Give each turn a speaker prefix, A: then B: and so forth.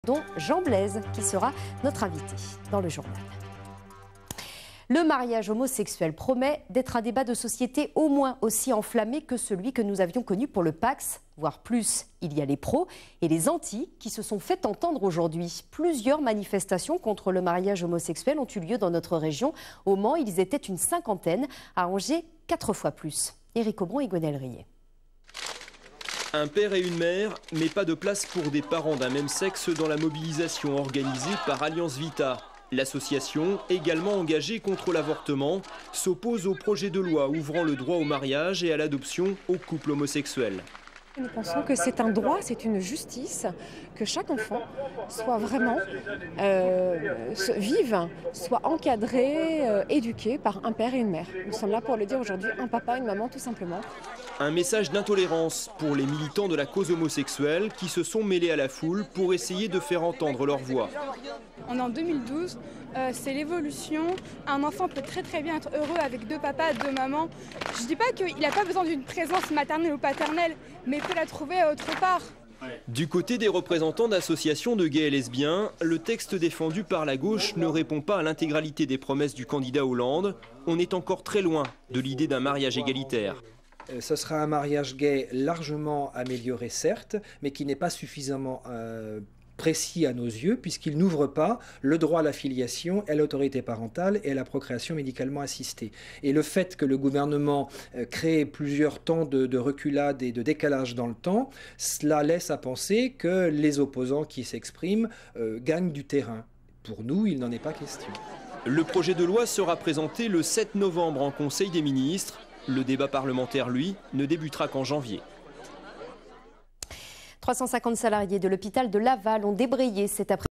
A: dont Jean Blaise, qui sera notre invité dans le journal. Le mariage homosexuel promet d'être un débat de société au moins aussi enflammé que celui que nous avions connu pour le Pacs, voire plus. Il y a les pros et les antis qui se sont fait entendre aujourd'hui. Plusieurs manifestations contre le mariage homosexuel ont eu lieu dans notre région. Au Mans, ils étaient une cinquantaine, à Angers, 4 fois plus. Éric Aubron et Gonel Riet.
B: Un père et une mère, mais pas de place pour des parents d'un même sexe dans la mobilisation organisée par Alliance Vita. L'association, également engagée contre l'avortement, s'oppose au projet de loi ouvrant le droit au mariage et à l'adoption aux couples homosexuels.
C: Nous pensons que c'est un droit, c'est une justice, que chaque enfant soit vraiment vive, soit encadré, éduqué par un père et une mère. Nous sommes là pour le dire aujourd'hui, un papa, une maman tout simplement.
B: Un message d'intolérance pour les militants de la cause homosexuelle qui se sont mêlés à la foule pour essayer de faire entendre leur voix.
D: On est en 2012, c'est l'évolution. Un enfant peut très bien être heureux avec 2 papas, 2 mamans. Je ne dis pas qu'il n'a pas besoin d'une présence maternelle ou paternelle, mais il peut la trouver autre part.
B: Du côté des représentants d'associations de gays et lesbiens, le texte défendu par la gauche ne répond pas à l'intégralité des promesses du candidat Hollande. On est encore très loin de l'idée d'un mariage égalitaire.
E: Ce sera un mariage gay largement amélioré, certes, mais qui n'est pas suffisamment précis à nos yeux, puisqu'il n'ouvre pas le droit à la filiation, à l'autorité parentale et à la procréation médicalement assistée. Et le fait que le gouvernement crée plusieurs temps de reculade et de décalage dans le temps, cela laisse à penser que les opposants qui s'expriment gagnent du terrain. Pour nous, il n'en est pas question.
B: Le projet de loi sera présenté le 7 novembre en Conseil des ministres. Le débat parlementaire, lui, ne débutera qu'en janvier.
A: 350 salariés de l'hôpital de Laval ont débrayé cet après-midi.